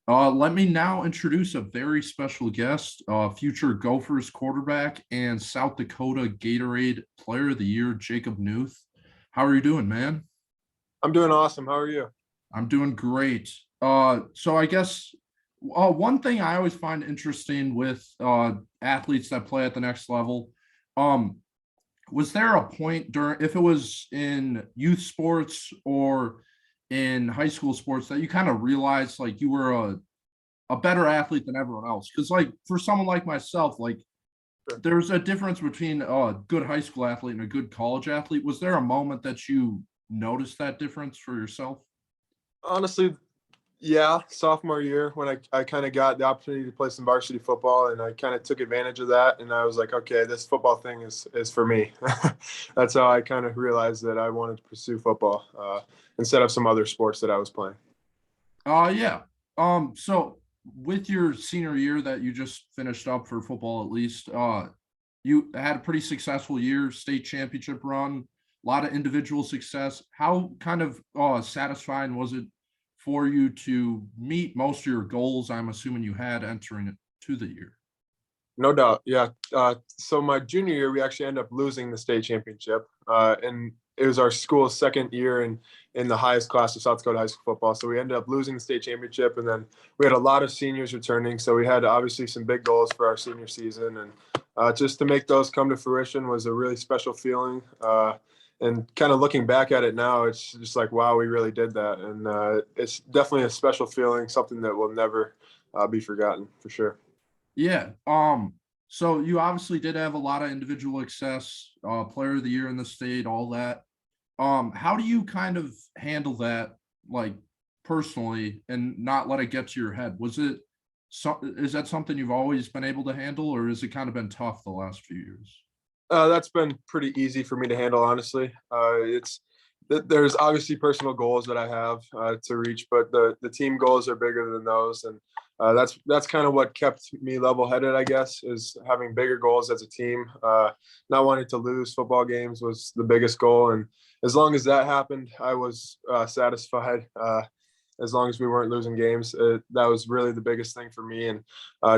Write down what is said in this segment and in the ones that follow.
Let me now introduce a very special guest, future Gophers quarterback and South Dakota Gatorade Player of the Year, Jacob Knuth. How are you doing, man? I'm doing awesome. How are you? I'm doing great. So I guess one thing I always find interesting with athletes that play at the next level, um, was there a point during, if it was in youth sports or in high school sports, that you kind of realized like you were a better athlete than everyone else? Because like for someone like myself, like Sure. there's a difference between a good high school athlete and a good college athlete. Was there a moment that you noticed that difference for yourself? Honestly, yeah, sophomore year when I kind of got the opportunity to play some varsity football and I kind of took advantage of that and I was like, okay, this football thing is for me. That's how I kind of realized that I wanted to pursue football instead of some other sports that I was playing. Yeah. So with your senior year that you just finished up for football, at least, you had a pretty successful year, state championship run, a lot of individual success. How kind of satisfying was it for you to meet most of your goals? I'm assuming you had entering it to the year. No doubt. Yeah. So my junior year, we actually ended up losing the state championship. And it was our school's second year in the highest class of South Dakota high school football. So we ended up losing the state championship. And then we had a lot of seniors returning. So we had obviously some big goals for our senior season. And just to make those come to fruition was a really special feeling. And kind of looking back at it now, it's just like, wow, we really did that. And it's definitely a special feeling, something that will never be forgotten for sure. Yeah. So you obviously did have a lot of individual success, player of the year in the state, all that. How do you kind of handle that, like personally, and not let it get to your head? Was it is that something you've always been able to handle, or has it kind of been tough the last few years? That's been pretty easy for me to handle, honestly. There's obviously personal goals that I have to reach, but the team goals are bigger than those, and that's kind of what kept me level-headed, I guess, is having bigger goals as a team. Not wanting to lose football games was the biggest goal, and as long as that happened, I was satisfied. As long as we weren't losing games, that was really the biggest thing for me, and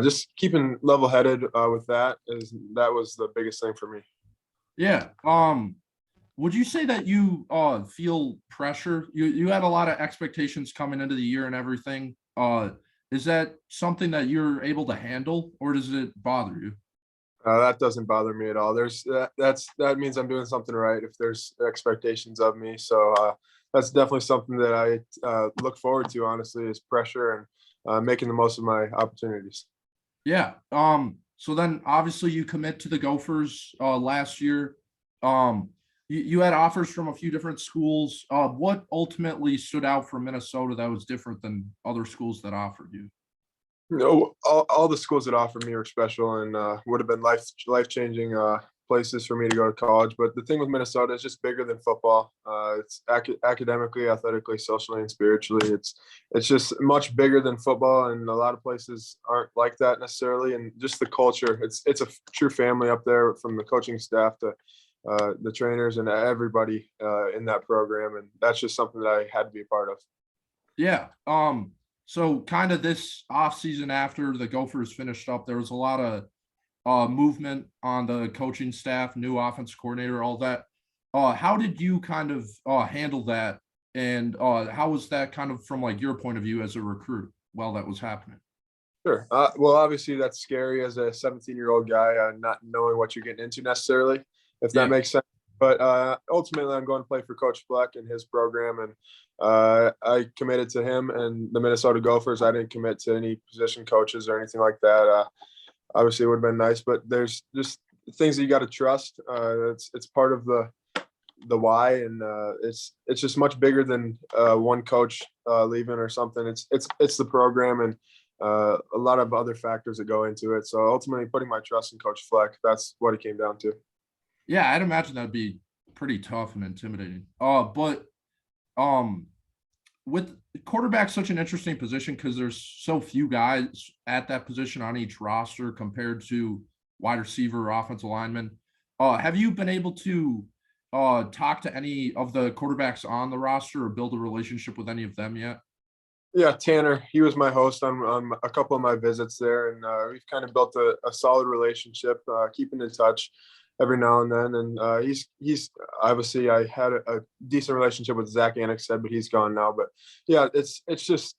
just keeping level-headed with that was the biggest thing for me. Yeah. Would you say that you feel pressure? You had a lot of expectations coming into the year and everything. Is that something that you're able to handle, or does it bother you? That doesn't bother me at all. That means I'm doing something right if there's expectations of me. So that's definitely something that I look forward to. Honestly, is pressure and making the most of my opportunities. Yeah. So then obviously you commit to the Gophers last year. You had offers from a few different schools. What ultimately stood out for Minnesota that was different than other schools that offered you? No, all the schools that offered me were special and would have been life changing places for me to go to college. But the thing with Minnesota is just bigger than football. It's academically, athletically, socially, and spiritually. It's just much bigger than football, and a lot of places aren't like that necessarily. And just the culture, it's a true family up there, from the coaching staff to the trainers and everybody in that program. And that's just something that I had to be a part of. Yeah. So kind of this offseason after the Gophers finished up, there was a lot of movement on the coaching staff, new offense coordinator, all that. How did you kind of handle that? And how was that kind of from like your point of view as a recruit while that was happening? Sure. Well, obviously, that's scary as a 17-year-old guy, not knowing what you're getting into necessarily, if that Yeah. makes sense. But ultimately, I'm going to play for Coach Fleck and his program, and I committed to him and the Minnesota Gophers. I didn't commit to any position coaches or anything like that. Obviously, it would have been nice, but there's just things that you got to trust. It's part of the why, and it's just much bigger than one coach leaving or something. It's the program and a lot of other factors that go into it. So ultimately, putting my trust in Coach Fleck, that's what it came down to. Yeah, I'd imagine that'd be pretty tough and intimidating. But um with quarterback such an interesting position because there's so few guys at that position on each roster compared to wide receiver or offensive lineman. Have you been able to talk to any of the quarterbacks on the roster or build a relationship with any of them yet? Yeah, Tanner, he was my host on a couple of my visits there, and we've kind of built a solid relationship, keeping in touch every now and then. And he's obviously, I had a decent relationship with Zach Annexhead, but he's gone now. But yeah, it's just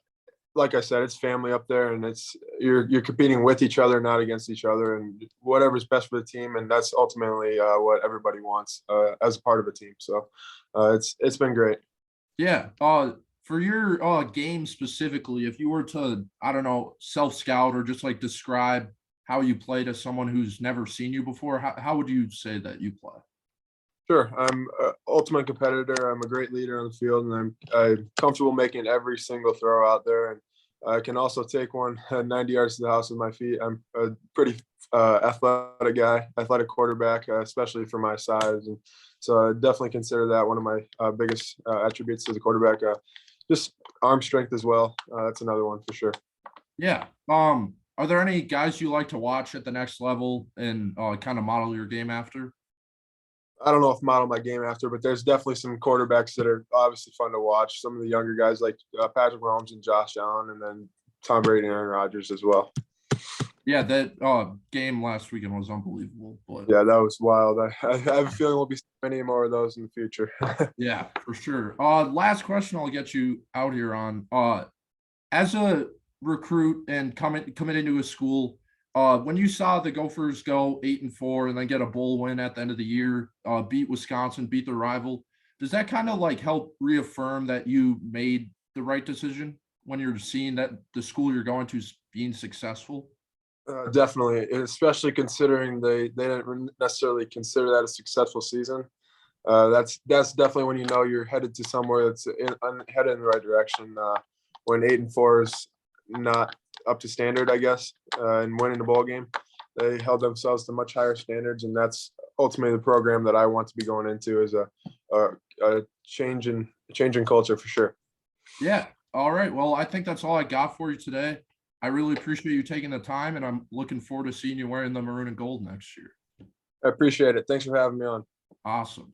like I said, it's family up there, and it's you're competing with each other, not against each other, and whatever's best for the team, and that's ultimately what everybody wants as a part of a team. So it's been great. Yeah. For your game specifically, if you were to, I don't know, self scout or just like describe how you play to someone who's never seen you before, how would you say that you play? Sure, I'm an ultimate competitor. I'm a great leader on the field, and I'm comfortable making every single throw out there. And I can also take one 90 yards to the house with my feet. I'm a pretty athletic guy, athletic quarterback, especially for my size. And so I definitely consider that one of my biggest attributes as a quarterback. Just arm strength as well. That's another one for sure. Yeah. Are there any guys you like to watch at the next level and kind of model your game after? I don't know if model my game after, but there's definitely some quarterbacks that are obviously fun to watch. Some of the younger guys like Patrick Mahomes and Josh Allen, and then Tom Brady and Aaron Rodgers as well. Yeah, that game last weekend was unbelievable. But Yeah, that was wild. I have a feeling we'll be seeing many more of those in the future. yeah, for sure. Last question I'll get you out here on. As a recruit and coming into a school, when you saw the Gophers go 8-4 and then get a bowl win at the end of the year, beat Wisconsin, beat their rival, does that kind of like help reaffirm that you made the right decision when you're seeing that the school you're going to is being successful? Definitely, especially considering they didn't necessarily consider that a successful season. That's definitely when you know you're headed to somewhere that's headed in the right direction. When 8-4 is not up to standard, I guess, and winning the bowl game, they held themselves to much higher standards, and that's ultimately the program that I want to be going into is a change in culture for sure. Yeah. All right. Well, I think that's all I got for you today. I really appreciate you taking the time, and I'm looking forward to seeing you wearing the maroon and gold next year. I appreciate it. Thanks for having me on. Awesome.